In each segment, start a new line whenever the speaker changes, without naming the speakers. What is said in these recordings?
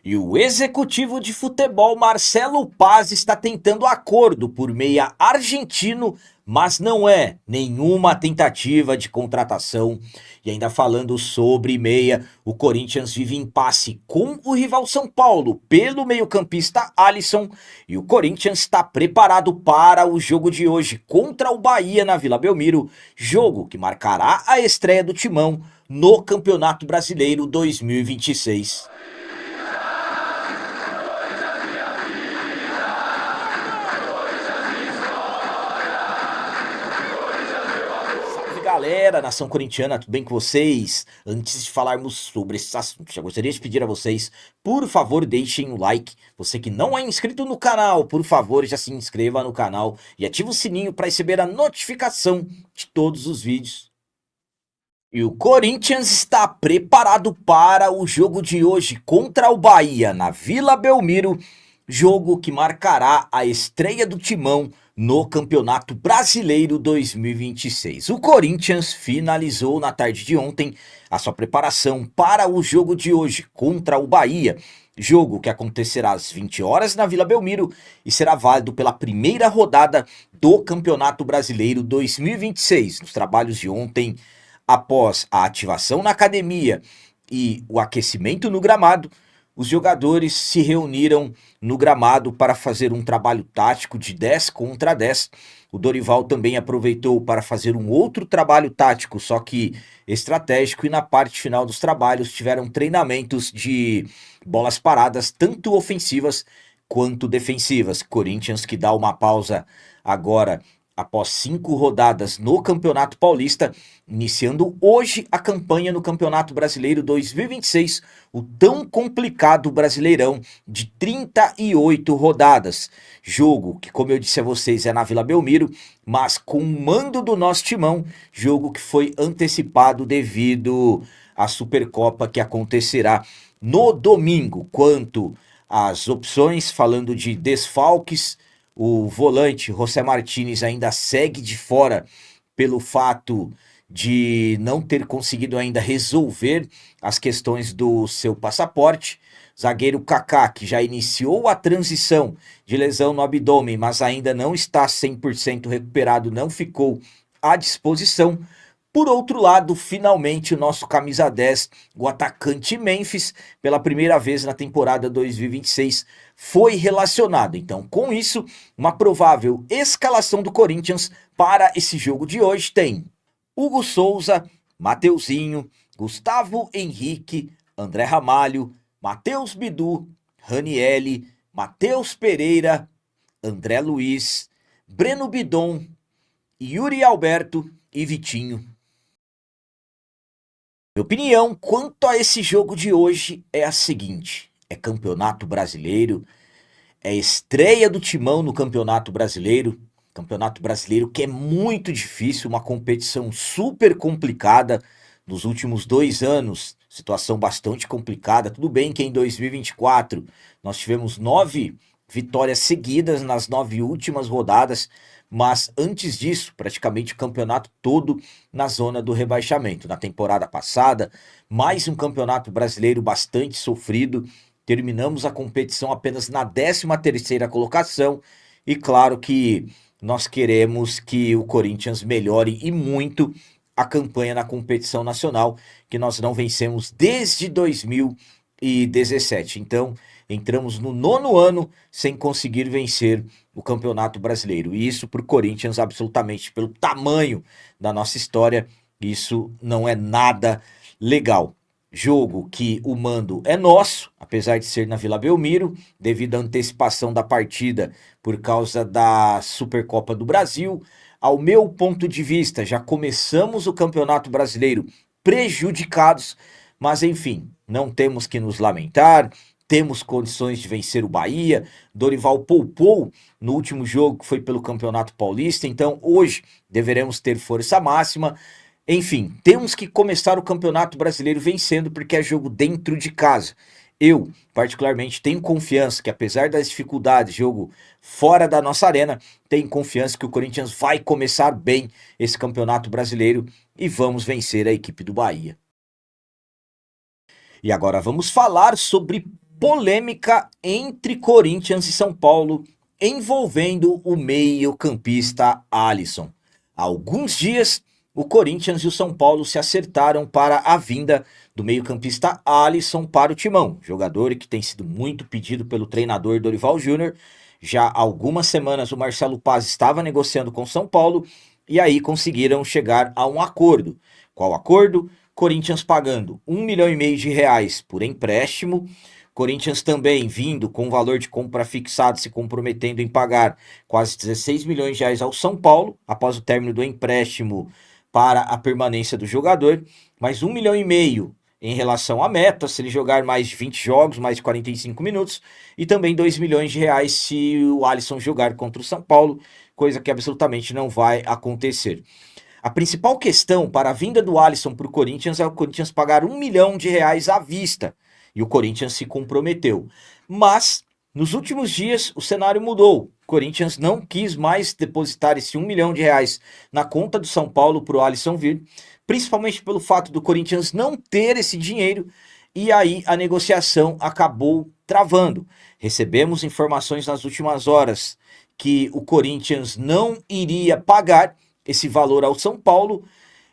E o executivo de futebol Marcelo Paz está tentando acordo por meia argentino, mas não é nenhuma tentativa de contratação. E ainda falando sobre meia, o Corinthians vive impasse com o rival São Paulo pelo meio-campista Alisson. E o Corinthians está preparado para o jogo de hoje contra o Bahia na Vila Belmiro, jogo que marcará a estreia do Timão no Campeonato Brasileiro 2026. Galera, nação corintiana, tudo bem com vocês? Antes de falarmos sobre esses assuntos, já gostaria de pedir a vocês, por favor, deixem o like. Você que não é inscrito no canal, por favor, já se inscreva no canal e ative o sininho para receber a notificação de todos os vídeos. E o Corinthians está preparado para o jogo de hoje contra o Bahia na Vila Belmiro, jogo que marcará a estreia do Timão no Campeonato Brasileiro 2026. O Corinthians finalizou na tarde de ontem a sua preparação para o jogo de hoje contra o Bahia, jogo que acontecerá às 20 horas na Vila Belmiro e será válido pela primeira rodada do Campeonato Brasileiro 2026. Nos trabalhos de ontem, após a ativação na academia e o aquecimento no gramado, os jogadores se reuniram no gramado para fazer um trabalho tático de 10 contra 10. O Dorival também aproveitou para fazer um outro trabalho tático, só que estratégico, e na parte final dos trabalhos tiveram treinamentos de bolas paradas, tanto ofensivas quanto defensivas. Corinthians que dá uma pausa agora após 5 rodadas no Campeonato Paulista, iniciando hoje a campanha no Campeonato Brasileiro 2026, o tão complicado Brasileirão de 38 rodadas. Jogo que, como eu disse a vocês, é na Vila Belmiro, mas com o mando do nosso timão, jogo que foi antecipado devido à Supercopa que acontecerá no domingo. Quanto às opções, falando de desfalques, o volante José Martínez ainda segue de fora pelo fato de não ter conseguido ainda resolver as questões do seu passaporte. Zagueiro Kaká, que já iniciou a transição de lesão no abdômen, mas ainda não está 100% recuperado, não ficou à disposição. Por outro lado, finalmente o nosso camisa 10, o atacante Memphis, pela primeira vez na temporada 2026, foi relacionado. Então, com isso, uma provável escalação do Corinthians para esse jogo de hoje tem Hugo Souza, Mateuzinho, Gustavo Henrique, André Ramalho, Matheus Bidu, Ranielli, Matheus Pereira, André Luiz, Breno Bidon, Yuri Alberto e Vitinho. Minha opinião quanto a esse jogo de hoje é a seguinte: é Campeonato Brasileiro, é estreia do Timão no Campeonato Brasileiro que é muito difícil, uma competição super complicada nos últimos 2 anos, situação bastante complicada. Tudo bem que em 2024 nós tivemos 9 vitórias seguidas nas 9 últimas rodadas, mas antes disso, praticamente o campeonato todo na zona do rebaixamento. Na temporada passada, mais um campeonato brasileiro bastante sofrido, terminamos a competição apenas na 13ª colocação, e claro que nós queremos que o Corinthians melhore e muito a campanha na competição nacional, que nós não vencemos desde 2017. Então, entramos no 9º ano sem conseguir vencer o Campeonato Brasileiro. E isso para o Corinthians, absolutamente, pelo tamanho da nossa história, isso não é nada legal. Jogo que o mando é nosso, apesar de ser na Vila Belmiro, devido à antecipação da partida por causa da Supercopa do Brasil. Ao meu ponto de vista, já começamos o Campeonato Brasileiro prejudicados, mas enfim, não temos que nos lamentar. Temos condições de vencer o Bahia. Dorival poupou no último jogo, que foi pelo Campeonato Paulista, então hoje deveremos ter força máxima. Enfim, temos que começar o Campeonato Brasileiro vencendo, porque é jogo dentro de casa. Eu, particularmente, tenho confiança que, apesar das dificuldades, jogo fora da nossa arena, tenho confiança que o Corinthians vai começar bem esse Campeonato Brasileiro e vamos vencer a equipe do Bahia. E agora vamos falar sobre Polêmica entre Corinthians e São Paulo envolvendo o meio-campista Alisson. Há alguns dias, o Corinthians e o São Paulo se acertaram para a vinda do meio-campista Alisson para o timão, jogador que tem sido muito pedido pelo treinador Dorival Júnior. Já há algumas semanas o Marcelo Paz estava negociando com o São Paulo e aí conseguiram chegar a um acordo. Qual acordo? Corinthians pagando R$ 1,5 milhão por empréstimo, Corinthians também vindo com valor de compra fixado, se comprometendo em pagar quase R$ 16 milhões ao São Paulo, após o término do empréstimo para a permanência do jogador, mais R$ 1,5 milhão em relação à meta, se ele jogar mais de 20 jogos, mais de 45 minutos, e também R$ 2 milhões se o Alisson jogar contra o São Paulo, coisa que absolutamente não vai acontecer. A principal questão para a vinda do Alisson para o Corinthians é o Corinthians pagar R$ 1 milhão à vista, e o Corinthians se comprometeu. Mas, nos últimos dias, o cenário mudou. O Corinthians não quis mais depositar esse R$ 1 milhão na conta do São Paulo para o Alisson vir, principalmente pelo fato do Corinthians não ter esse dinheiro, e aí a negociação acabou travando. Recebemos informações nas últimas horas que o Corinthians não iria pagar esse valor ao São Paulo,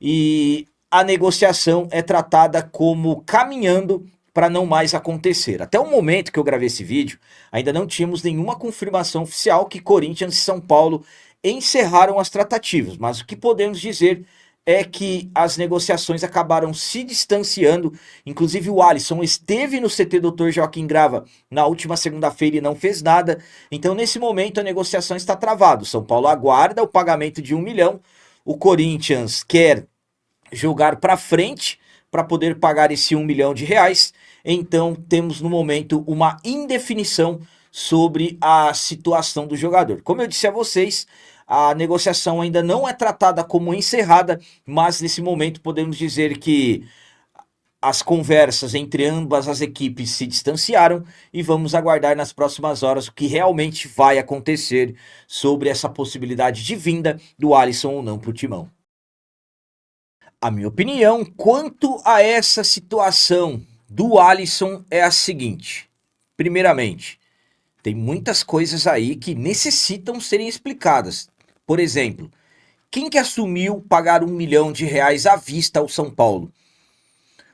e a negociação é tratada como caminhando para não mais acontecer. Até o momento que eu gravei esse vídeo, ainda não tínhamos nenhuma confirmação oficial que Corinthians e São Paulo encerraram as tratativas, mas o que podemos dizer é que as negociações acabaram se distanciando. Inclusive o Alisson esteve no CT Dr. Joaquim Grava na última segunda-feira e não fez nada. Então nesse momento a negociação está travada. O São Paulo aguarda o pagamento de R$ 1 milhão. O Corinthians quer jogar para frente para poder pagar esse R$ 1 milhão. Então temos no momento uma indefinição sobre a situação do jogador. Como eu disse a vocês, a negociação ainda não é tratada como encerrada, mas nesse momento podemos dizer que as conversas entre ambas as equipes se distanciaram e vamos aguardar nas próximas horas o que realmente vai acontecer sobre essa possibilidade de vinda do Alisson ou não para o timão. A minha opinião quanto a essa situação do Alisson é a seguinte: primeiramente, tem muitas coisas aí que necessitam serem explicadas. Por exemplo, quem que assumiu pagar R$ 1 milhão à vista ao São Paulo?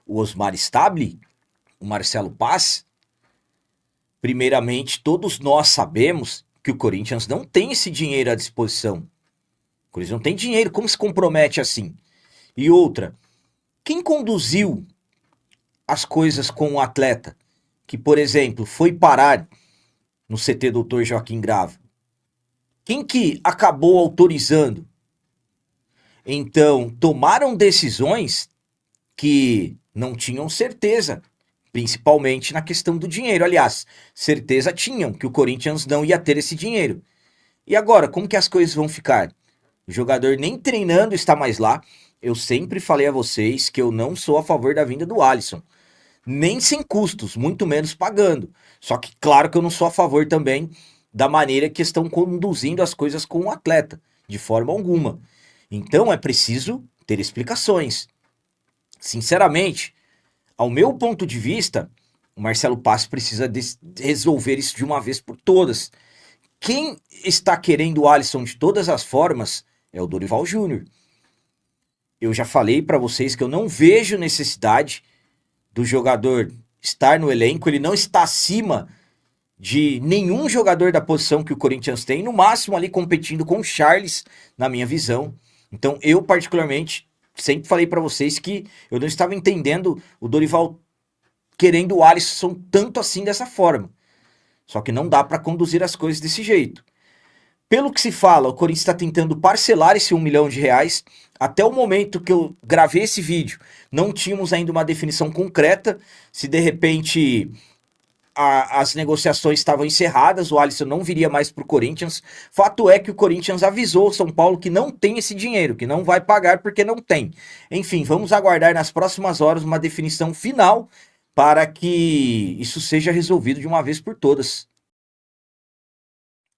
O Osmar Stabile? O Marcelo Paz? Primeiramente, todos nós sabemos que o Corinthians não tem esse dinheiro à disposição. O Corinthians não tem dinheiro, como se compromete assim? E outra, quem conduziu as coisas com o atleta que, por exemplo, foi parar no CT Dr. Joaquim Grava? Quem que acabou autorizando? Então, tomaram decisões que não tinham certeza, principalmente na questão do dinheiro. Aliás, certeza tinham que o Corinthians não ia ter esse dinheiro. E agora, como que as coisas vão ficar? O jogador nem treinando está mais lá. Eu sempre falei a vocês que eu não sou a favor da vinda do Alisson. Nem sem custos, muito menos pagando. Só que claro que eu não sou a favor também da maneira que estão conduzindo as coisas com o atleta, de forma alguma. Então é preciso ter explicações. Sinceramente, ao meu ponto de vista, o Marcelo Paz precisa resolver isso de uma vez por todas. Quem está querendo o Alisson de todas as formas é o Dorival Júnior. Eu já falei para vocês que eu não vejo necessidade do jogador estar no elenco, ele não está acima de nenhum jogador da posição que o Corinthians tem, no máximo ali competindo com o Charles, na minha visão. Então eu particularmente sempre falei para vocês que eu não estava entendendo o Dorival querendo o Alisson tanto assim dessa forma. Só que não dá para conduzir as coisas desse jeito. Pelo que se fala, o Corinthians está tentando parcelar esse R$ 1 milhão. Até o momento que eu gravei esse vídeo, não tínhamos ainda uma definição concreta. Se de repente as negociações estavam encerradas, o Alisson não viria mais para o Corinthians. Fato é que o Corinthians avisou o São Paulo que não tem esse dinheiro, que não vai pagar porque não tem. Enfim, vamos aguardar nas próximas horas uma definição final para que isso seja resolvido de uma vez por todas.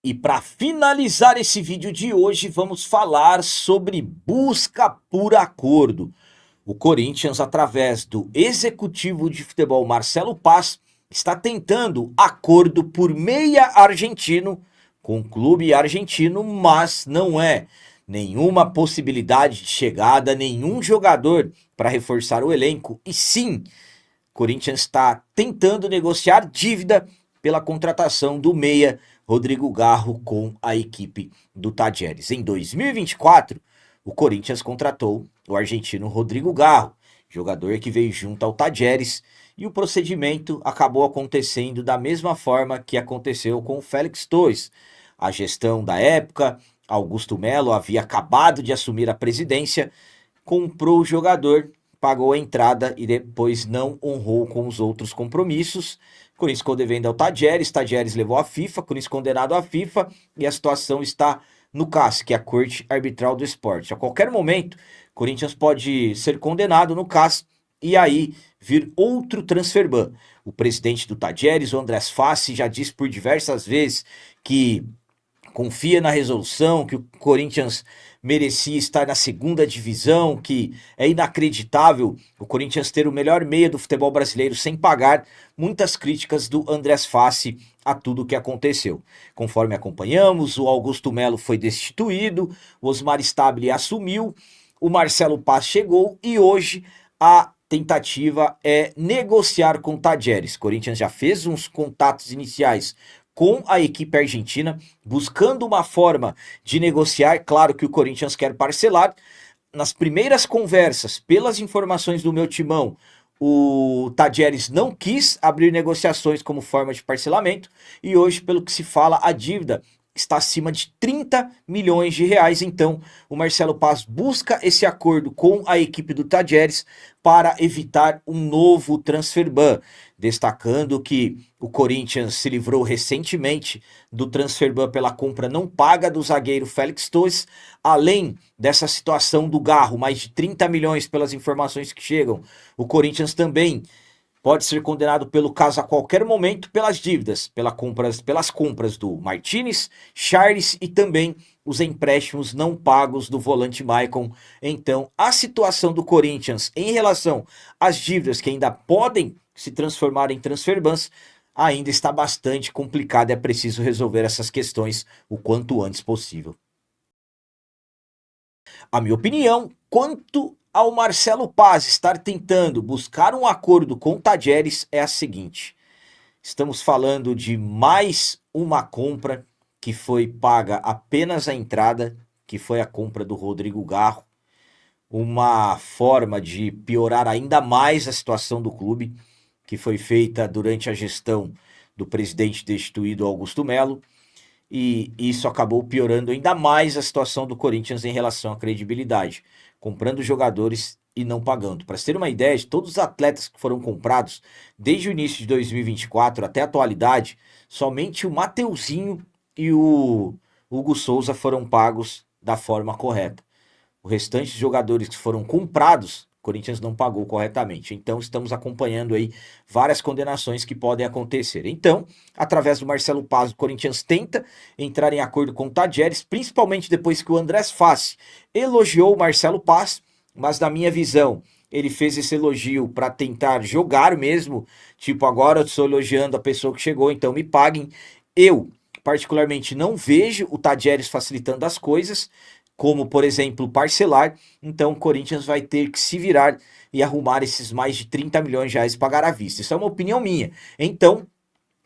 E para finalizar esse vídeo de hoje, vamos falar sobre busca por acordo. O Corinthians, através do executivo de futebol Marcelo Paz, está tentando acordo por meia argentino com o clube argentino, mas não é nenhuma possibilidade de chegada, nenhum jogador para reforçar o elenco, e sim, Corinthians está tentando negociar dívida pela contratação do meia Rodrigo Garro com a equipe do Tajeres. Em 2024, o Corinthians contratou o argentino Rodrigo Garro, jogador que veio junto ao Tajeres, e o procedimento acabou acontecendo da mesma forma que aconteceu com o Félix Torres. A gestão da época, Augusto Melo havia acabado de assumir a presidência, comprou o jogador, pagou a entrada e depois não honrou com os outros compromissos. Corinthians ficou devendo ao Tajeres levou a FIFA, Corinthians condenado à FIFA e a situação está no CAS, que é a Corte Arbitral do Esporte. A qualquer momento, Corinthians pode ser condenado no CAS e aí vir outro transfer ban. O presidente do Tajeres, o Andrés Fassi, já disse por diversas vezes que confia na resolução, que o Corinthians merecia estar na segunda divisão, que é inacreditável o Corinthians ter o melhor meia do futebol brasileiro sem pagar. Muitas críticas do Andrés Fassi a tudo o que aconteceu. Conforme acompanhamos, o Augusto Melo foi destituído, o Osmar Stabile assumiu, o Marcelo Paz chegou e hoje a tentativa é negociar com o Tajeres. Corinthians já fez uns contatos iniciais com a equipe argentina, buscando uma forma de negociar. Claro que o Corinthians quer parcelar. Nas primeiras conversas, pelas informações do meu timão, o Tajeres não quis abrir negociações como forma de parcelamento e hoje, pelo que se fala, a dívida está acima de 30 milhões de reais. Então, o Marcelo Paz busca esse acordo com a equipe do Tajeres para evitar um novo transfer ban, destacando que o Corinthians se livrou recentemente do transfer ban pela compra não paga do zagueiro Félix Torres, além dessa situação do Garro, mais de 30 milhões pelas informações que chegam. O Corinthians também pode ser condenado pelo caso a qualquer momento pelas dívidas, pelas compras do Martinez, Charles e também os empréstimos não pagos do volante Maicon. Então, a situação do Corinthians em relação às dívidas que ainda podem se transformar em transfer bans ainda está bastante complicada. É preciso resolver essas questões o quanto antes possível. A minha opinião, quanto ao Marcelo Paz estar tentando buscar um acordo com o Tajeres é a seguinte: estamos falando de mais uma compra que foi paga apenas a entrada, que foi a compra do Rodrigo Garro, uma forma de piorar ainda mais a situação do clube, que foi feita durante a gestão do presidente destituído Augusto Melo, e isso acabou piorando ainda mais a situação do Corinthians em relação à credibilidade, comprando jogadores e não pagando. Para ter uma ideia, de todos os atletas que foram comprados desde o início de 2024 até a atualidade, somente o Mateuzinho e o Hugo Souza foram pagos da forma correta. O restante de jogadores que foram comprados, o Corinthians não pagou corretamente. Então, estamos acompanhando aí várias condenações que podem acontecer. Então, através do Marcelo Paz, o Corinthians tenta entrar em acordo com o Tajeres, principalmente depois que o Andrés Fassi elogiou o Marcelo Paz, mas na minha visão, ele fez esse elogio para tentar jogar mesmo, tipo, agora eu estou elogiando a pessoa que chegou, então me paguem. Eu, particularmente, não vejo o Tajeres facilitando as coisas, como, por exemplo, parcelar. Então o Corinthians vai ter que se virar e arrumar esses mais de 30 milhões de reais e pagar à vista. Isso é uma opinião minha. Então,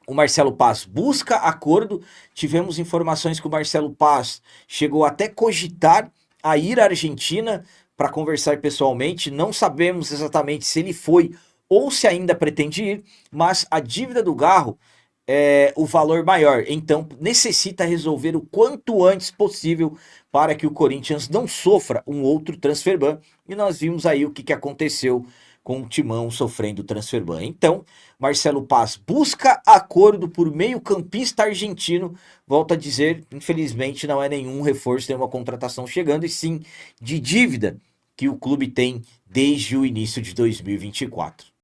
o Marcelo Paz busca acordo. Tivemos informações que o Marcelo Paz chegou até cogitar a ir à Argentina para conversar pessoalmente. Não sabemos exatamente se ele foi ou se ainda pretende ir, mas a dívida do Garro é o valor maior. Então necessita resolver o quanto antes possível para que o Corinthians não sofra um outro transfer ban. E nós vimos aí o que aconteceu com o Timão sofrendo transfer ban. Então, Marcelo Paz busca acordo por meio-campista argentino. Volto a dizer, infelizmente não é nenhum reforço, nenhuma contratação chegando, e sim de dívida que o clube tem desde o início de 2024.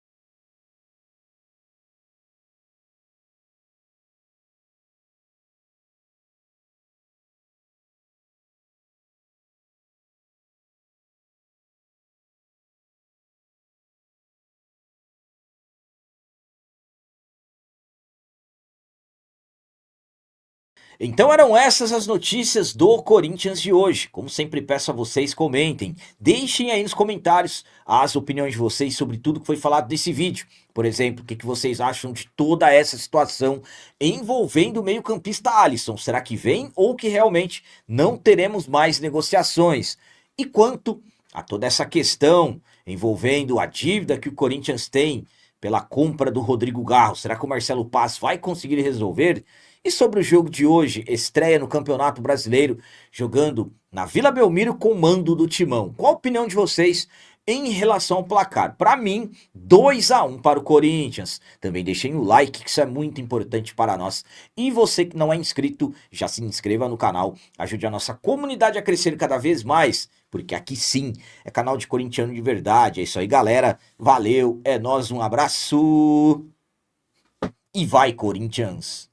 Então eram essas as notícias do Corinthians de hoje. Como sempre peço a vocês, comentem. Deixem aí nos comentários as opiniões de vocês sobre tudo que foi falado nesse vídeo. Por exemplo, o que vocês acham de toda essa situação envolvendo o meio-campista Alisson? Será que vem ou que realmente não teremos mais negociações? E quanto a toda essa questão envolvendo a dívida que o Corinthians tem pela compra do Rodrigo Garro, será que o Marcelo Paz vai conseguir resolver? E sobre o jogo de hoje, estreia no Campeonato Brasileiro, jogando na Vila Belmiro com mando do Timão. Qual a opinião de vocês em relação ao placar? Para mim, 2-1 para o Corinthians. Também deixem o like, que isso é muito importante para nós. E você que não é inscrito, já se inscreva no canal. Ajude a nossa comunidade a crescer cada vez mais, porque aqui sim é canal de corintiano de verdade. É isso aí, galera. Valeu, é nóis, um abraço. E vai, Corinthians!